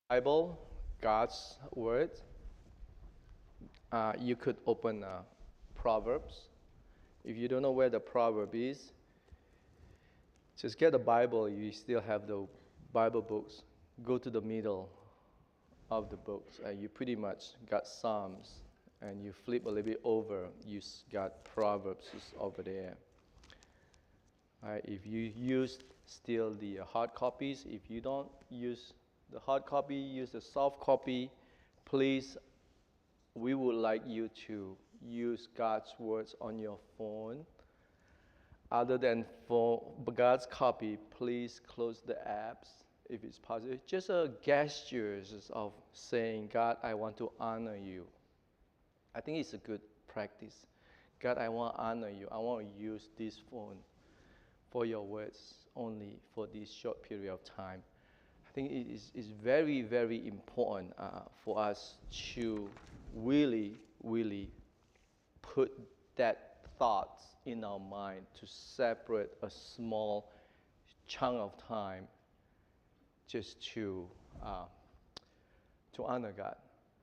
Bible, God's Word, you could open Proverbs. If you don't know where the proverb is, just get the Bible. You still have the Bible books. Go to the middle of the books, and you pretty much got Psalms. And you flip a little bit over, you got Proverbs over there. If you use still the hard copies, if you don't use the hard copy, use the soft copy, please, we would like you to use God's words on your phone. Other than for God's copy, please close the apps if it's possible. Just a gesture of saying, God, I want to honor you. I think it's a good practice. God, I want to honor you. I want to use this phone for your words only for this short period of time. I think it is very, very important for us to really, really put that thought in our mind to separate a small chunk of time just to honor God.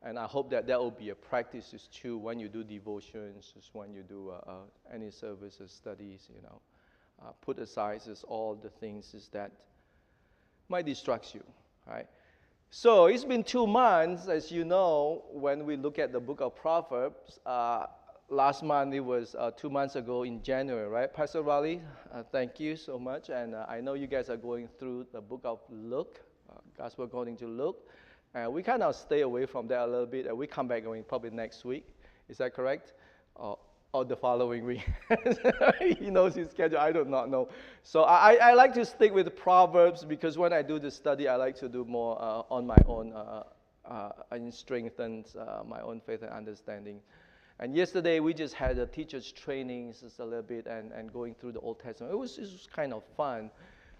And I hope that will be a practice too when you do devotions, when you do any services, studies, put aside all the things that might distract you, right? So it's been 2 months, as you know, when we look at the book of Proverbs. Last month, it was 2 months ago in January, right? Pastor Raleigh, thank you so much. And I know you guys are going through the book of Luke, Gospel according to Luke. We kind of stay away from that a little bit, and we come back going probably next week. Is that correct? Or the following week? He knows his schedule. I do not know. So I like to stick with Proverbs because when I do the study, I like to do more on my own and strengthens my own faith and understanding. And yesterday, we just had a teacher's training just a little bit and going through the Old Testament. It was kind of fun,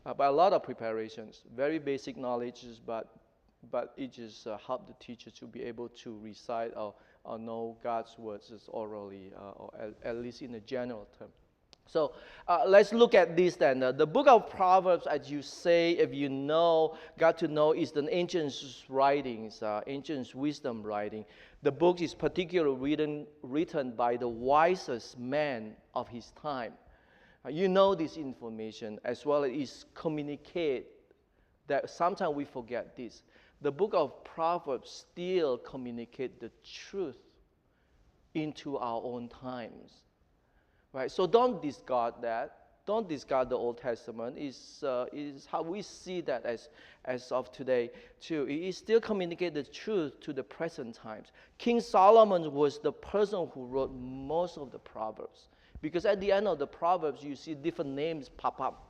but a lot of preparations, very basic knowledge, but it just helped the teacher to be able to recite or know God's words orally, or at least in a general term. So let's look at this then. The book of Proverbs, as you say, if you know, got to know, is the ancient writings, ancient wisdom writing. The book is particularly written by the wisest man of his time. You know this information as well as communicate that sometimes we forget this. The book of Proverbs still communicates the truth into our own times, right? So don't discard that. Don't discard the Old Testament. Is how we see that as of today too. It still communicates the truth to the present times. King Solomon was the person who wrote most of the Proverbs, because at the end of the Proverbs you see different names pop up.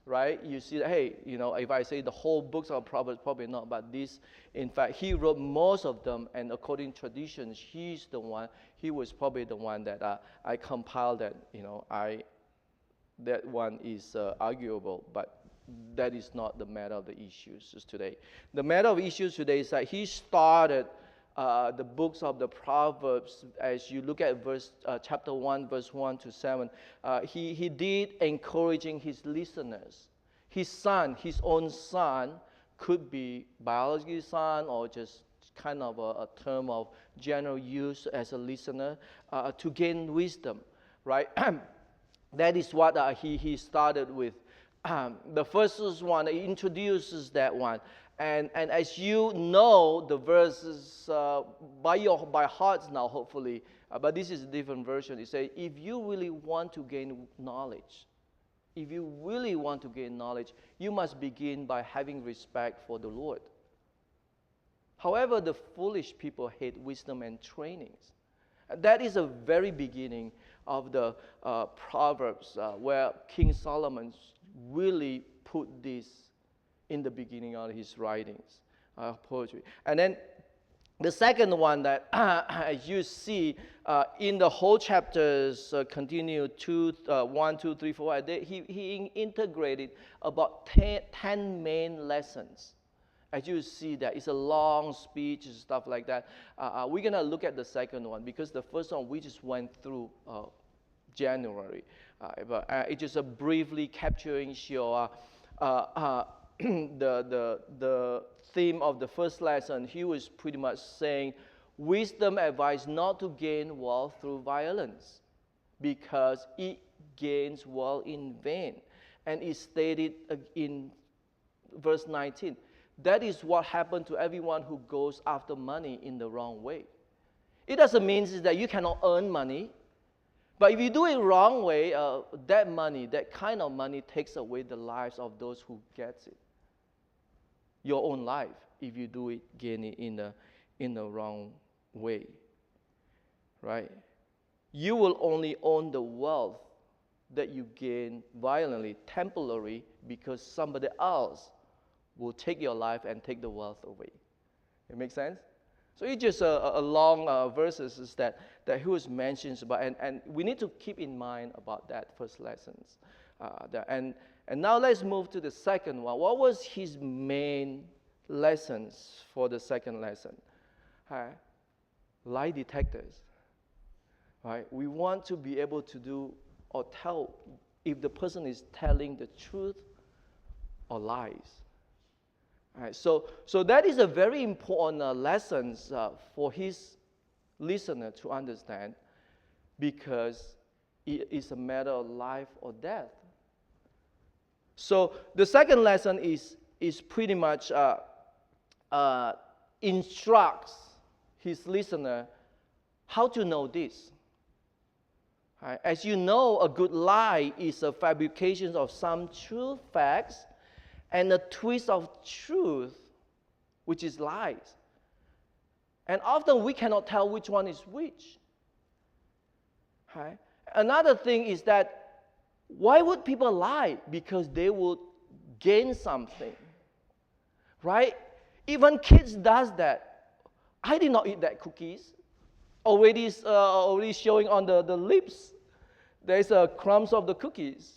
Right? You see that, hey, if I say the whole books of Proverbs, probably not, but this, in fact, he wrote most of them, and according to traditions, he was probably the one that I compiled that, that one is arguable, but that is not the matter of the issues today. The matter of issues today is that he started the books of the Proverbs, as you look at chapter 1, verse 1 to 7, he did encouraging his listeners. His own son, could be biological son or just kind of a term of general use as a listener, to gain wisdom, right? That is what he started with. The first one, he introduces that one. And as you know the verses by heart now, hopefully, but this is a different version. It says, if you really want to gain knowledge, you must begin by having respect for the Lord. However, the foolish people hate wisdom and trainings. That is the very beginning of the Proverbs, where King Solomon really put this in the beginning of his writings, poetry. And then the second one that as you see in the whole chapters, continue 1, 2, 3, 4, he integrated about 10 main lessons. As you see that, it's a long speech and stuff like that. We're going to look at the second one because the first one we just went through January. But it's just briefly capturing your the theme of the first lesson, he was pretty much saying, wisdom advised not to gain wealth through violence, because it gains wealth in vain. And it stated in verse 19, that is what happened to everyone who goes after money in the wrong way. It doesn't mean that you cannot earn money, but if you do it wrong way, that money, that kind of money, takes away the lives of those who gets it. Your own life, if you do it, gain it in the wrong way, right? You will only own the wealth that you gain violently, temporarily, because somebody else will take your life and take the wealth away. It makes sense? So it's just a long verses is that he was mentions about, and we need to keep in mind about that first lessons. And now let's move to the second one. What was his main lessons for the second lesson? Lie detectors. Right? We want to be able to do or tell if the person is telling the truth or lies. Right, so that is a very important lessons for his listener to understand, because it is a matter of life or death. So the second lesson is pretty much instructs his listener how to know this. Right? As you know, a good lie is a fabrication of some true facts and a twist of truth, which is lies. And often we cannot tell which one is which. Right? Another thing is that why would people lie? Because they would gain something. Right? Even kids does that. I did not eat that cookies. Already showing on the lips. There's crumbs of the cookies.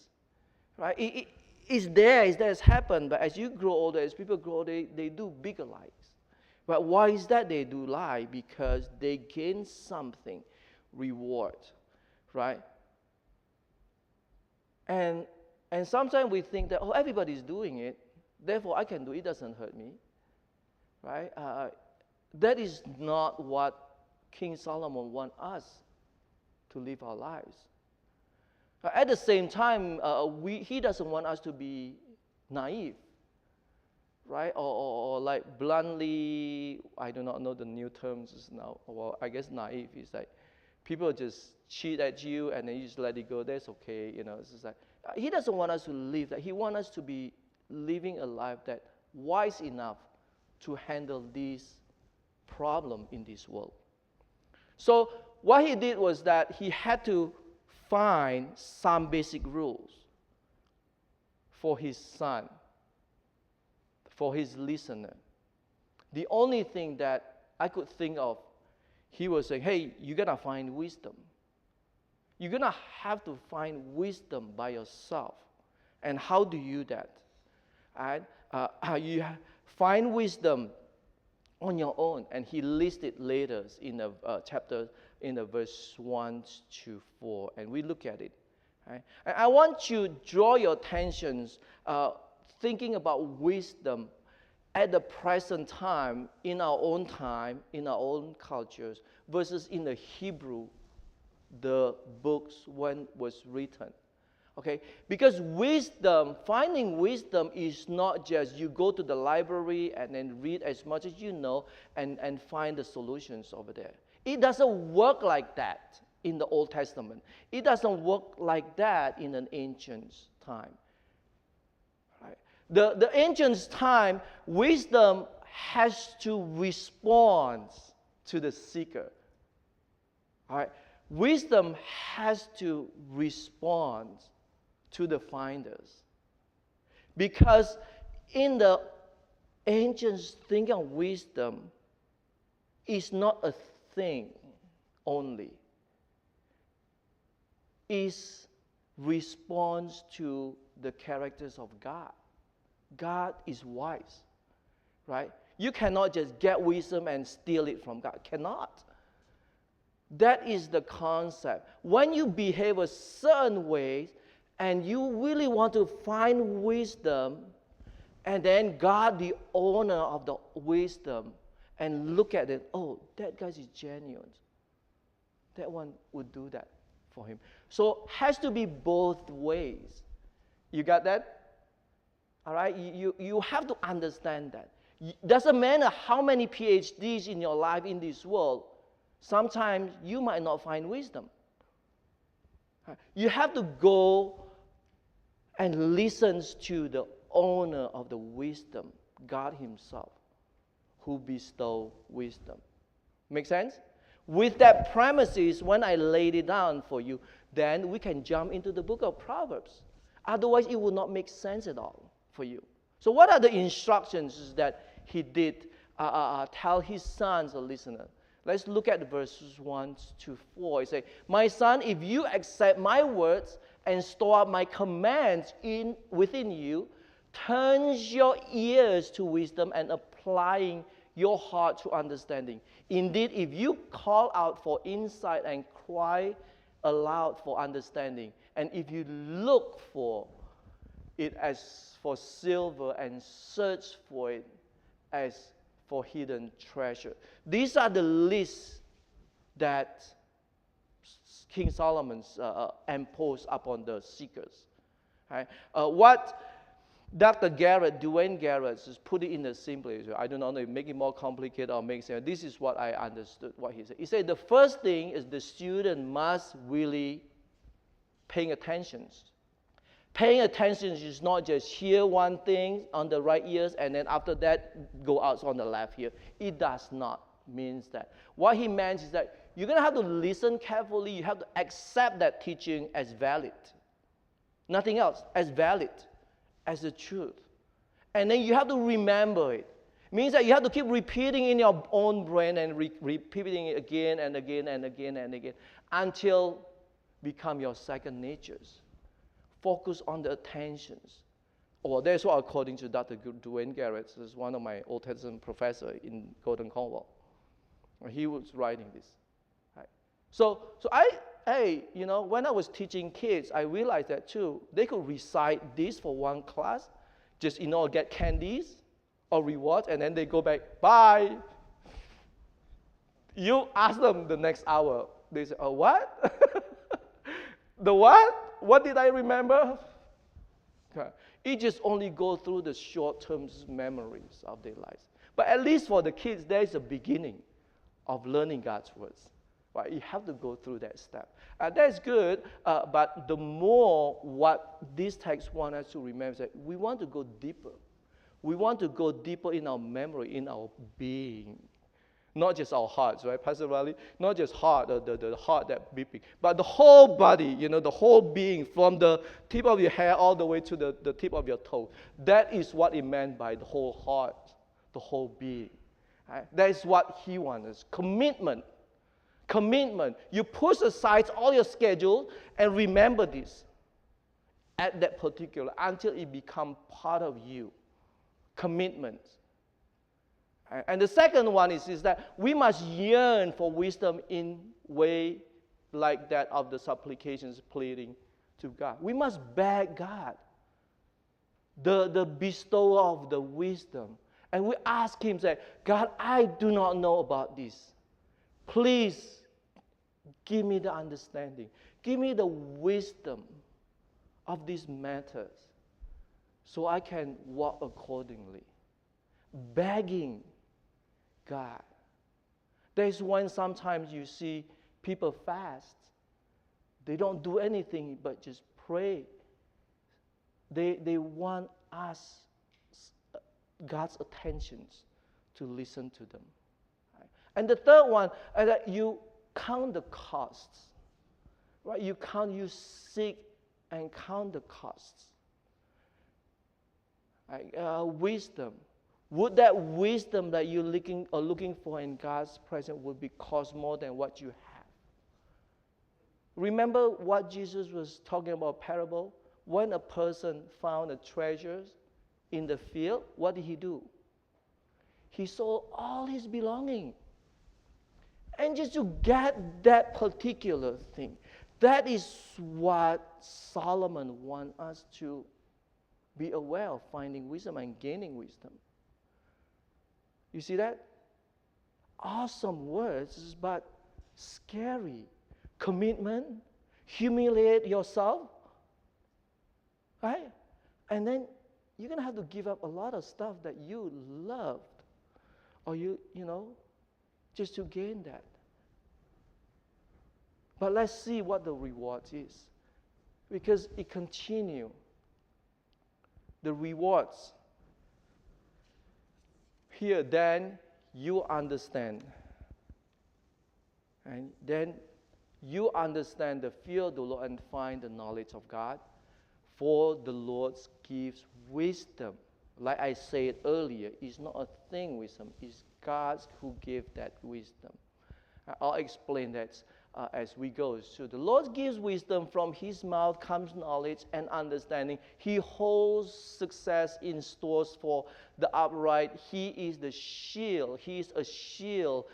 Right? It's there, it's happened, but as you grow older, as people grow older, they do bigger lies. But why is that they do lie? Because they gain something, reward, right? And sometimes we think that, everybody's doing it, therefore I can do it, it doesn't hurt me, right? That is not what King Solomon wants us to live our lives. At the same time, he doesn't want us to be naive, right? Or like bluntly, I do not know the new terms now. Well, I guess naive is like people just cheat at you and then you just let it go. That's okay, It's just like he doesn't want us to live that. He wants us to be living a life that wise enough to handle this problem in this world. So what he did was that he had to find some basic rules for his son, for his listener. The only thing that I could think of, he was saying, hey, you're going to find wisdom. You're going to have to find wisdom by yourself. And how do you do that? And you find wisdom on your own. And he listed later in the chapter, in the verse 1 to 4, and we look at it. Right? And I want you to draw your attention thinking about wisdom at the present time, in our own cultures, versus in the Hebrew, the books when was written. Okay? Because finding wisdom is not just you go to the library and then read as much as you know and find the solutions over there. It doesn't work like that in the Old Testament. It doesn't work like that in an ancient time. Right? The ancient time, wisdom has to respond to the seeker. All right? Wisdom has to respond to the finders. Because in the ancient thinking of wisdom, it's not a thing only. It's response to the characters of God. God is wise, right? You cannot just get wisdom and steal it from God. Cannot. That is the concept. When you behave a certain way and you really want to find wisdom, and then God, the owner of the wisdom, and look at it, oh, that guy is genuine. That one would do that for him. So has to be both ways. You got that? All right? You have to understand that. Doesn't matter how many PhDs in your life in this world, sometimes you might not find wisdom. You have to go and listen to the owner of the wisdom, God himself, who bestow wisdom. Make sense? With that premises, when I laid it down for you, then we can jump into the book of Proverbs. Otherwise, it will not make sense at all for you. So what are the instructions that he did tell his sons, a listener? Let's look at verses 1 to 4. He says, my son, if you accept my words and store up my commands within you, turn your ears to wisdom and applying your heart to understanding. Indeed, if you call out for insight and cry aloud for understanding, and if you look for it as for silver and search for it as for hidden treasure. These are the lists that King Solomon imposed upon the seekers. Right? What Dr. Dwayne Garrett just put it in a simple way. I don't know if make it more complicated or make sense. This is what I understood what he said. He said the first thing is the student must really paying attention. Paying attention is not just hear one thing on the right ears and then after that go out on the left ear. It does not mean that. What he meant is that you're going to have to listen carefully. You have to accept that teaching as valid. Nothing else, as valid, as the truth. And then you have to remember it. It means that you have to keep repeating in your own brain and repeating it again and again and again and again until become your second natures. Focus on the attentions. Well, that's what according to Dr. Dwayne Garrett, who's one of my Old Testament professors in Golden Cornwall. He was writing this. Right? So when I was teaching kids, I realized that too. They could recite this for one class, just get candies or rewards, and then they go back, bye. You ask them the next hour, they say, oh, what? The what? What did I remember? Okay. It just only goes through the short-term memories of their lives. But at least for the kids, there is a beginning of learning God's words. Right? You have to go through that step. That's good, but the more what this text wants us to remember is that we want to go deeper. We want to go deeper in our memory, in our being. Not just our hearts, right, Pastor Riley? Not just heart, the heart that beeping, but the whole body, the whole being, from the tip of your hair all the way to the tip of your toe. That is what it meant by the whole heart, the whole being. Right? That is what he wants. Commitment. Commitment. You push aside all your schedule and remember this at that particular, until it becomes part of you. Commitment. And the second one is that we must yearn for wisdom in way like that of the supplications pleading to God. We must beg God, the bestower of the wisdom. And we ask him, say, God, I do not know about this. Please give me the understanding. Give me the wisdom of these matters so I can walk accordingly. Begging God. There's when sometimes you see people fast. They don't do anything but just pray. They want us, God's attentions, to listen to them. Right? And the third one is that you count the costs. Right? You seek and count the costs. Right? Wisdom. Would that wisdom that you're looking for in God's presence would be cost more than what you have? Remember what Jesus was talking about parable? When a person found a treasure in the field, what did he do? He sold all his belongings. And just to get that particular thing. That is what Solomon wants us to be aware of finding wisdom and gaining wisdom. You see that? Awesome words, but scary. Commitment, humiliate yourself, right? And then you're going to have to give up a lot of stuff that you loved, or just to gain that. But let's see what the reward is, because it continues. The rewards. Here, then you understand. And then you understand the fear of the Lord and find the knowledge of God. For the Lord gives wisdom. Like I said earlier, it's not a thing wisdom. It's God who gave that wisdom. I'll explain that as we go. So the Lord gives wisdom. From his mouth comes knowledge and understanding. He holds success in stores for the upright. He is the shield. He is a shield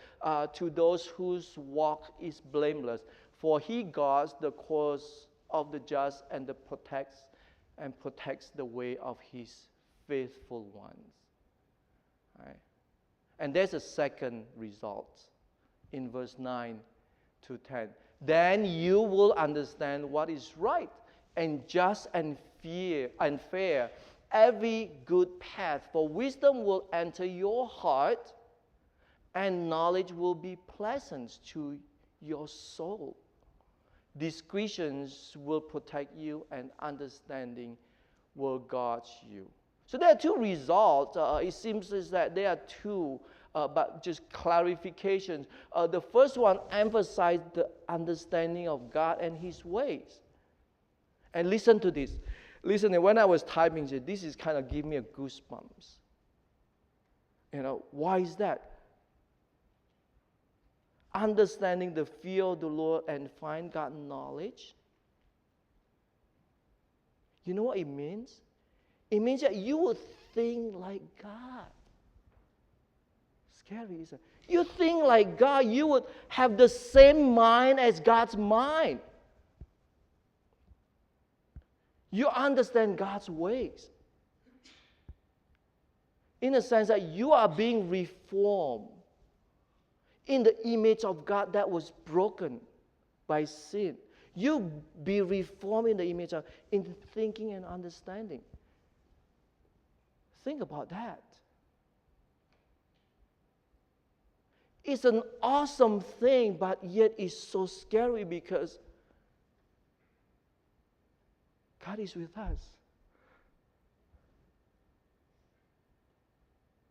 to those whose walk is blameless. For he guards the course of the just and protects the way of his faithful ones. Right? And there's a second result in verse 9 to 10. Then you will understand what is right and just and fair, every good path. For wisdom will enter your heart, and knowledge will be pleasant to your soul. Discretion will protect you, and understanding will guard you. So there are two results. It seems that there are two, but just clarifications. The first one emphasized the understanding of God and his ways. And listen to this. Listen, when I was typing this is kind of giving me a goosebumps. Why is that? Understanding the fear of the Lord and find God knowledge. You know what it means? It means that you will think like God. Scary, isn't it? You think like God. You would have the same mind as God's mind. You understand God's ways. In the sense that you are being reformed in the image of God that was broken by sin. You be reformed in the image of, in thinking and understanding. Think about that. It's an awesome thing, but yet it's so scary because God is with us.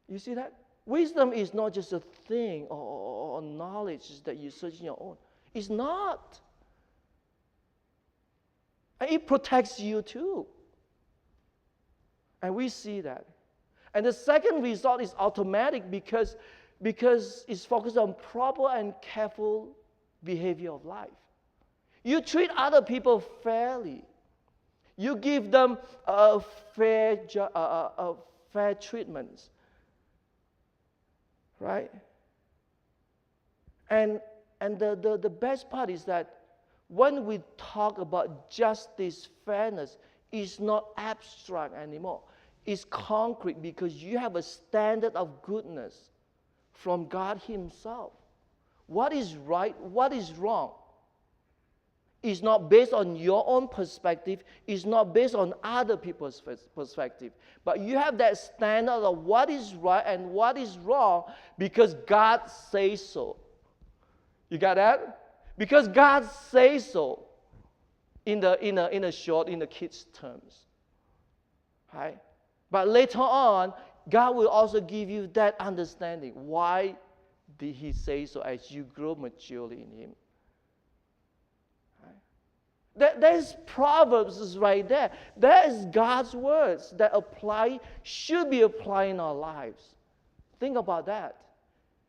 You see that? Wisdom is not just a thing or knowledge that you search in your own. It's not. And it protects you too. And we see that. And the second result is automatic because it's focused on proper and careful behavior of life. You treat other people fairly. You give them fair treatment. Right? And the best part is that when we talk about justice, fairness, it's not abstract anymore. It's concrete because you have a standard of goodness from God himself. What is right, what is wrong? It's not based on your own perspective. It's not based on other people's perspective. But you have that standard of what is right and what is wrong because God says so. You got that? Because God says so in the kids' terms. Right? But later on, God will also give you that understanding. Why did he say so as you grow maturely in him? There's Proverbs right there. That is God's words that should be applied in our lives. Think about that.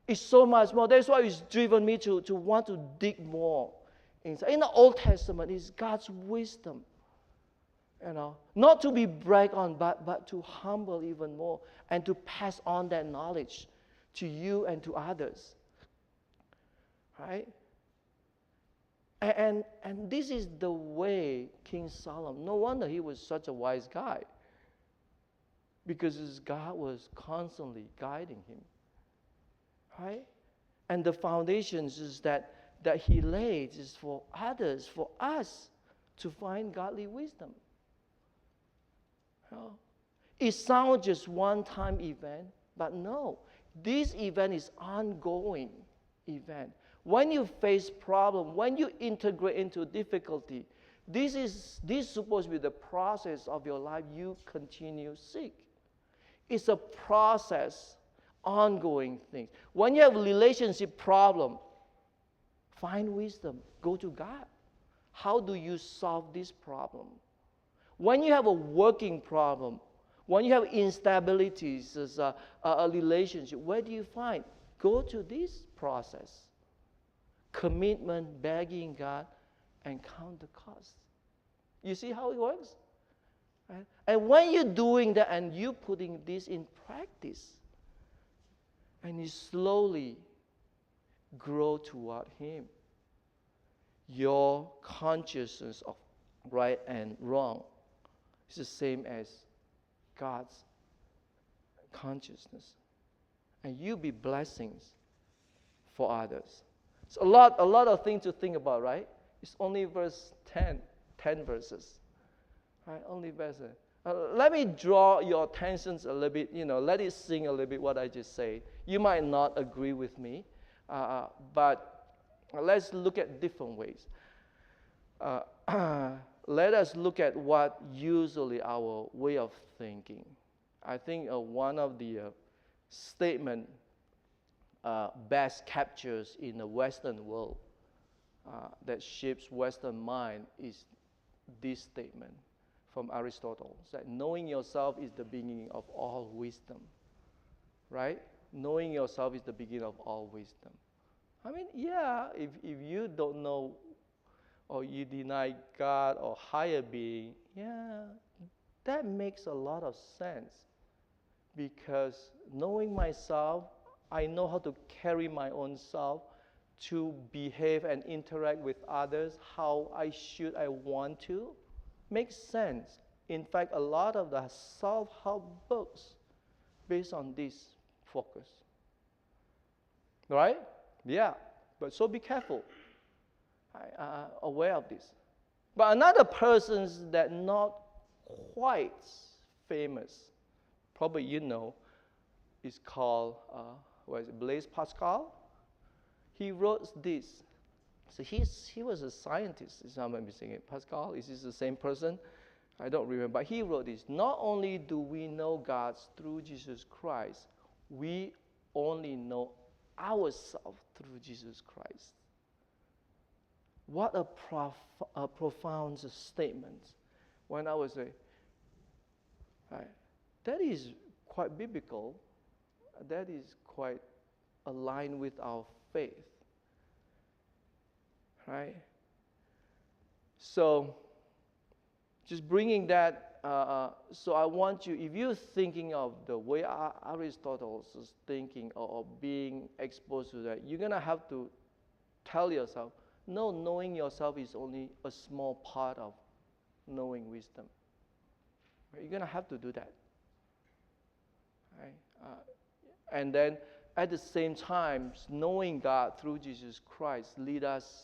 It's so much more. That's why it's driven me to want to dig more inside. In the Old Testament, it's God's wisdom. Not to be bragged on, but to humble even more and to pass on that knowledge to you and to others. Right? And this is the way King Solomon, no wonder he was such a wise guy. because God was constantly guiding him. Right? And the foundations is that he laid is for others, for us to find godly wisdom. You know? It sounds just one-time event, but no. This event is ongoing event. When you face problem, when you integrate into difficulty, this is supposed to be the process of your life you continue seek. It's a process, ongoing thing. When you have a relationship problem, find wisdom. Go to God. How do you solve this problem? When you have a working problem, when you have instabilities as a relationship, where do you find? Go to this process. Commitment, begging God, and count the cost. You see how it works? Right? And when you're doing that and you're putting this in practice, and you slowly grow toward Him, your consciousness of right and wrong is the same as God's consciousness. And you be blessings for others. It's a lot of things to think about, right? It's only verse 10 verses. Right? Only verses. Let me draw your attentions a little bit, let it sing a little bit what I just said. You might not agree with me, but let's look at different ways. Let us look at what usually our way of thinking. I think one of the statement best captures in the Western world that shapes Western mind is this statement from Aristotle, that knowing yourself is the beginning of all wisdom, right? Knowing yourself is the beginning of all wisdom. I mean, yeah, if you don't know or you deny God or higher being, yeah, that makes a lot of sense. Because knowing myself, I know how to carry my own self, to behave and interact with others how I want to, makes sense. In fact, a lot of the self-help books based on this focus. Right? Yeah, but so be careful. Aware of this. But another person that not quite famous, probably is called, Blaise Pascal. He wrote this. So he was a scientist, if I'm not mistaken. Pascal, is this the same person? I don't remember. But he wrote this. Not only do we know God through Jesus Christ, we only know ourselves through Jesus Christ. What a profound statement. When I was that is quite biblical. That is quite aligned with our faith. Right? So, just bringing that, so I want you, if you're thinking of the way Aristotle is thinking or being exposed to that, you're going to have to tell yourself, no, knowing yourself is only a small part of knowing wisdom. Right? You're going to have to do that. Right? And then at the same time, knowing God through Jesus Christ lead us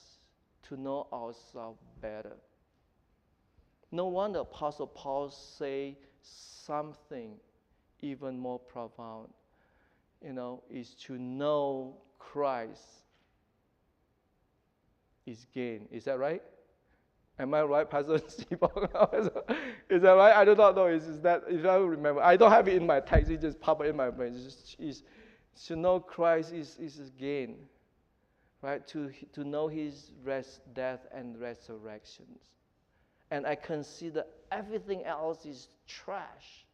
to know ourselves better. No wonder Apostle Paul say something even more profound, is to know Christ is gain. Is that right? Am I right, Pastor Steve? Is that right? I do not know. Is that, if I remember, I don't have it in my text. It just popped in my brain. It's to know Christ is a gain, right? To know His death and resurrections, and I consider everything else is trash.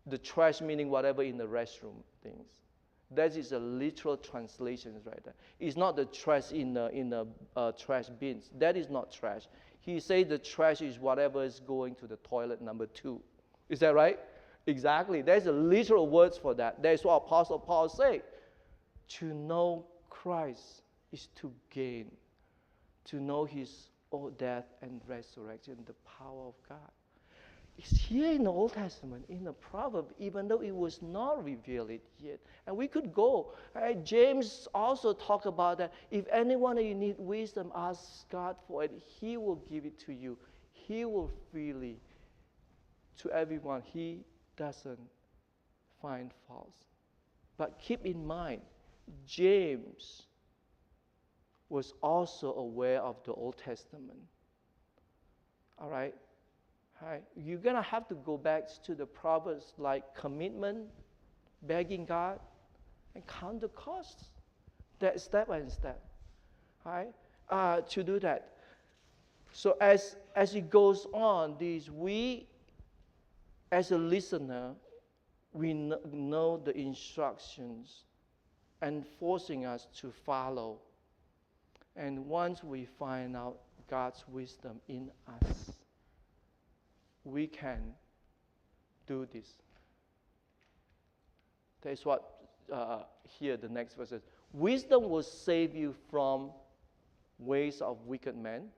The trash meaning whatever in the restroom things. That is a literal translation right there. It's not the trash in the trash bins. That is not trash. He said the trash is whatever is going to the toilet number 2. Is that right? Exactly. There's a literal words for that. That's what Apostle Paul said. To know Christ is to gain. To know His death and resurrection, the power of God. here in the Old Testament, in the proverb, even though it was not revealed yet. And we could go. Right? James also talked about that. If anyone of you need wisdom, ask God for it. He will give it to you. He will freely to everyone. He doesn't find fault. But keep in mind, James was also aware of the Old Testament. All right? Right. You're going to have to go back to the Proverbs like commitment, begging God, and count the costs. That step by step. Right? To do that. So as it goes on, we, as a listener, we know the instructions and forcing us to follow. And once we find out God's wisdom in us, we can do this. That's what here the next verse says. Wisdom will save you from ways of wicked men.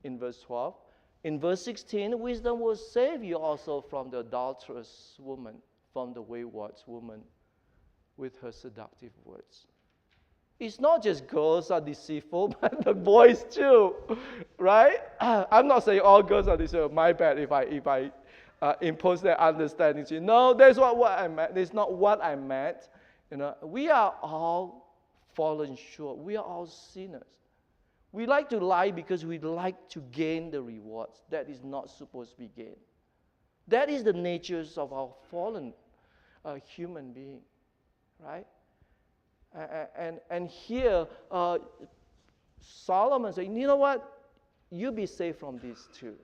In verse 12. In verse 16, wisdom will save you also from the adulterous woman, from the wayward woman with her seductive words. It's not just girls are deceitful, but the boys too, right? I'm not saying all girls are deceitful. My bad if I impose that understanding to you. No, that's not what I meant. That's not what I meant. You know, we are all fallen short. We are all sinners. We like to lie because we like to gain the rewards. That is not supposed to be gained. That is the nature of our fallen human being, right? And here, Solomon said, you know what? You be safe from these two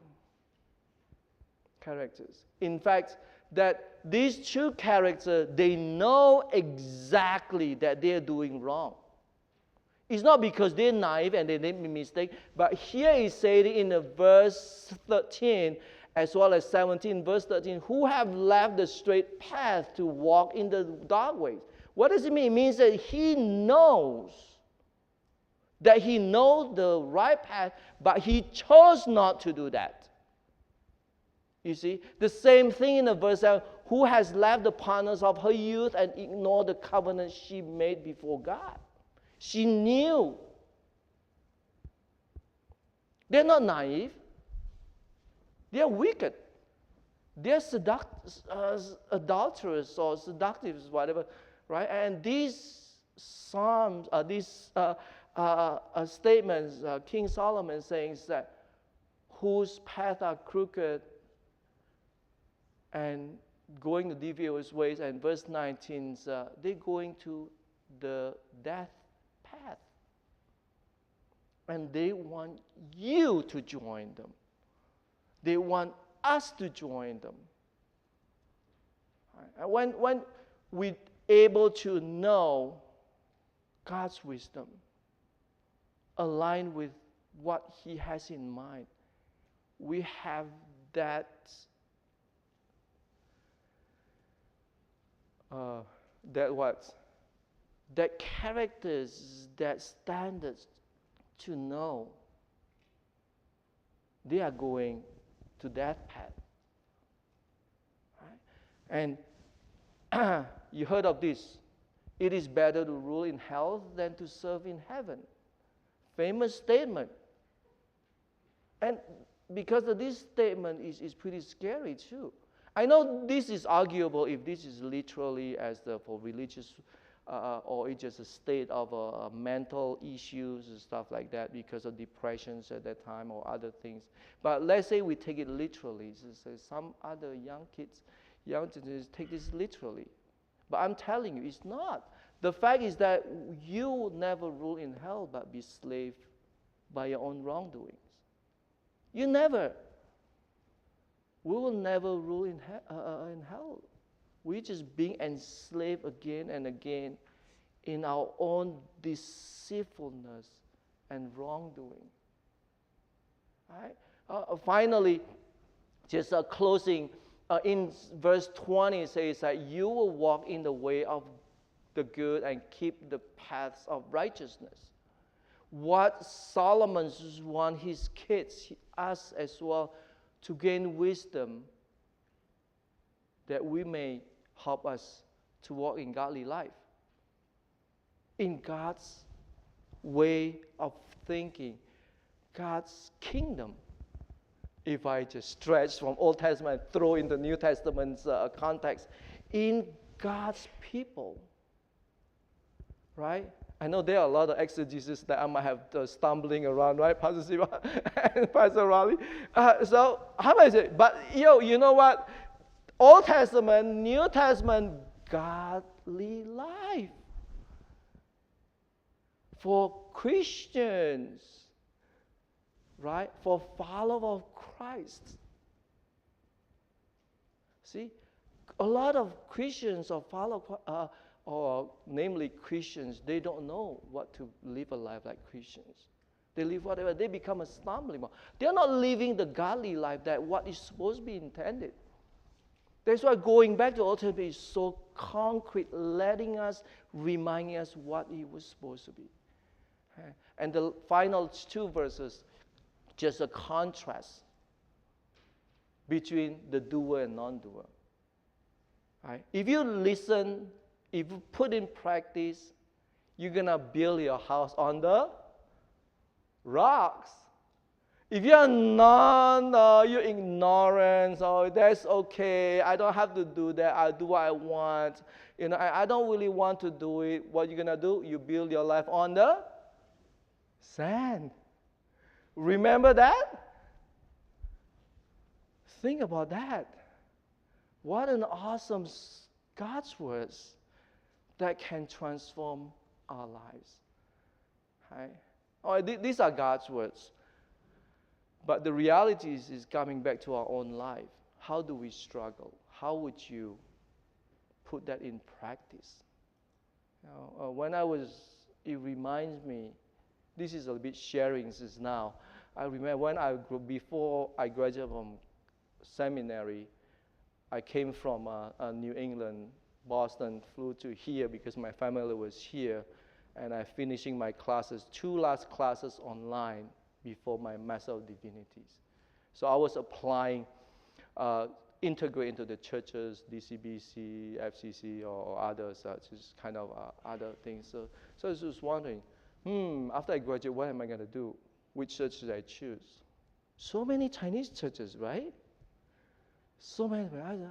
characters. In fact, that these two characters, they know exactly that they're doing wrong. It's not because they're naive and they made a mistake, but here he said in the verse 13, as well as 17, verse 13, who have left the straight path to walk in the dark ways. What does it mean? It means that he knows the right path, but he chose not to do that. You see? The same thing in the verse 7, who has left the partners of her youth and ignored the covenant she made before God. She knew. They're not naive. They're wicked. They're adulterous or seductive, whatever. Right? And these psalms, statements, King Solomon saying that whose paths are crooked and going the devious ways, and verse 19, they're going to the death path. And they want you to join them. They want us to join them. Right? And when we able to know God's wisdom, aligned with what He has in mind, we have that characters, that standards to know they are going to that path. Right? And you heard of this. It is better to rule in hell than to serve in heaven. Famous statement. And because of this statement is pretty scary too. I know this is arguable if this is literally as for religious or it's just a state of mental issues and stuff like that because of depressions at that time or other things. But let's say we take it literally. So some other young kids take this literally. But I'm telling you, it's not. The fact is that you will never rule in hell but be slave by your own wrongdoings. You never. We will never rule in hell. We're just being enslaved again and again in our own deceitfulness and wrongdoing. Right? Finally, just closing, in verse 20 it says that you will walk in the way of the good and keep the paths of righteousness. What Solomon wants his kids, us as well, to gain wisdom that we may help us to walk in godly life, in God's way of thinking, God's kingdom. If I just stretch from Old Testament and throw in the New Testament's context, in God's people, right? I know there are a lot of exegesis that I might have stumbling around, right, Pastor Siva and Pastor Raleigh? So how about it? But you know what? Old Testament, New Testament, godly life for Christians, right? For followers of Christ. See, a lot of Christians or namely Christians, they don't know what to live a life like Christians. They live whatever, they become a stumbling block. They're not living the godly life that what is supposed to be intended. That's why going back to Old Testament is so concrete, reminding us what it was supposed to be. Okay? And the final two verses, just a contrast between the doer and non-doer. Right? If you listen, if you put in practice, you're going to build your house on the rocks. If you're you're ignorant, oh, that's okay, I don't have to do that, I'll do what I want. I don't really want to do it. What you're going to do? You build your life on the sand. Remember that? Think about that. What an awesome God's words that can transform our lives. Right? Oh, these are God's words. But the reality is coming back to our own life. How do we struggle? How would you put that in practice? It reminds me, this is a bit sharing since now. I remember before I graduated from seminary, I came from New England, Boston, flew to here because my family was here, and I finishing my classes, 2 last classes online before my Master of Divinities. So I was applying, integrate into the churches, DCBC, FCCD, or others, just kind of other things. So I was just wondering, after I graduate, what am I going to do? Which church should I choose? So many Chinese churches, right? So many. I said,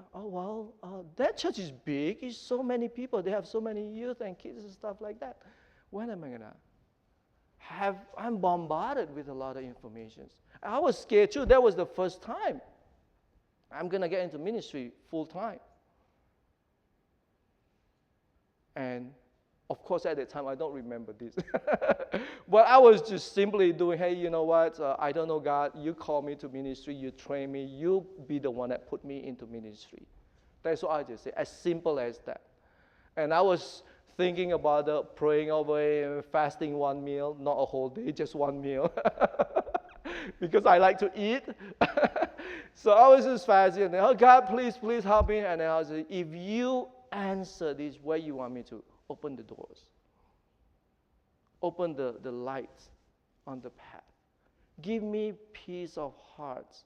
that church is big. It's so many people. They have so many youth and kids and stuff like that. When am I going to I'm bombarded with a lot of information. I was scared too. That was the first time I'm going to get into ministry full time. And of course, at that time, I don't remember this. But I was just simply doing, hey, you know what? I don't know, God. You call me to ministry. You train me. You be the one that put me into ministry. That's what I just say. As simple as that. And I was thinking about praying over it, fasting one meal, not a whole day, just one meal. Because I like to eat. So I was just fasting. And oh, God, please help me. And then I was like, if you answer this, where you want me to? Open the doors. Open the lights on the path. Give me peace of heart,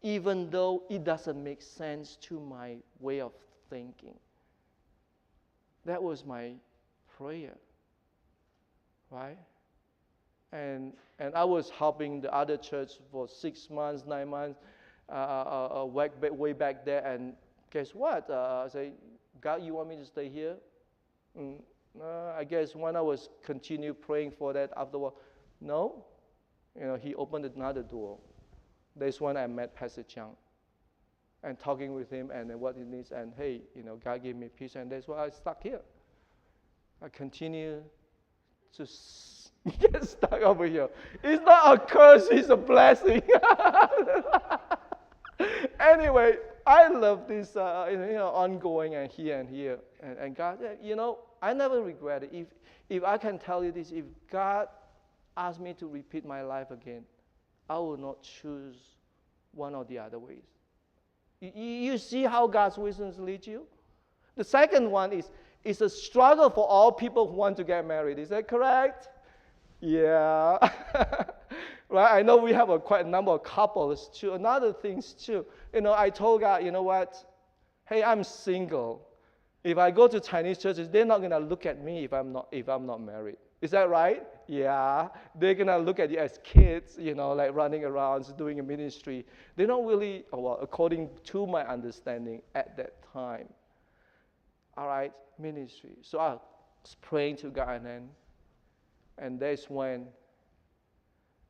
even though it doesn't make sense to my way of thinking. That was my prayer, right? And I was helping the other church for 6 months, 9 months, way back there. And guess what? I say, God, you want me to stay here? I guess when I was continue praying for that afterward, no. He opened another door. That's when I met Pastor Chiang. And talking with him and what he needs, and hey, God gave me peace, and that's why I stuck here. I continue to get stuck over here. It's not a curse, it's a blessing. Anyway, I love this ongoing and here. And God, I never regret it. If I can tell you this, if God asked me to repeat my life again, I will not choose one or the other ways. You see how God's wisdom leads you? The second one is a struggle for all people who want to get married. Is that correct? Yeah. Right? I know we have quite a number of couples too. Another things too. I told God, you know what? Hey, I'm single. If I go to Chinese churches, they're not gonna look at me if I'm not married. Is that right? Yeah. They're gonna look at you as kids, like running around, doing a ministry. They don't really, well, according to my understanding at that time. All right, ministry. So I was praying to God, and that's when,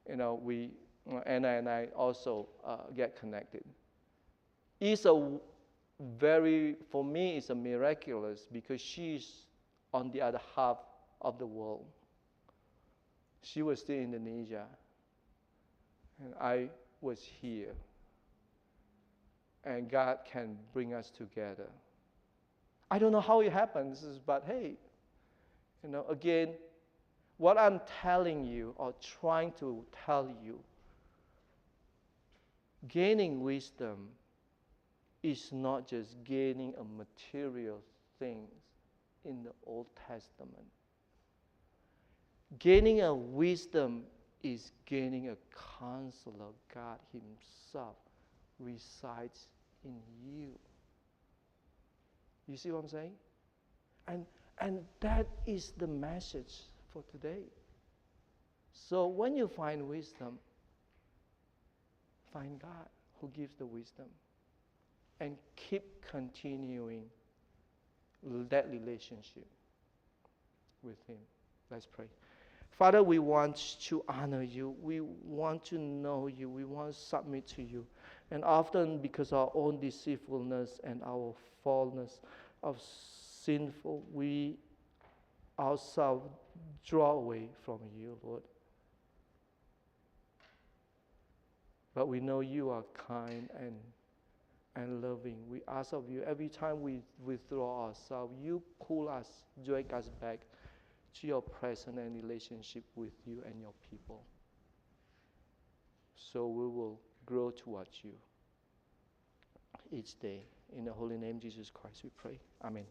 Anna and I also get connected. For me, it's a miraculous because she's on the other half of the world. She was still in Indonesia, and I was here. And God can bring us together. I don't know how it happens, but hey, again, what I'm telling you or trying to tell you, gaining wisdom is not just gaining a material things in the Old Testament. Gaining a wisdom is gaining a counsel of God Himself resides in you. You see what I'm saying? And that is the message for today. So when you find wisdom, find God who gives the wisdom. And keep continuing that relationship with Him. Let's pray. Father, we want to honor you. We want to know you. We want to submit to you. And often because of our own deceitfulness and our fallenness of sinful, we ourselves draw away from you, Lord. But we know you are kind and loving. We ask of you, every time we withdraw ourselves, you pull us, drag us back to your presence and relationship with you and your people. So we will grow towards you each day. In the holy name of Jesus Christ we pray. Amen.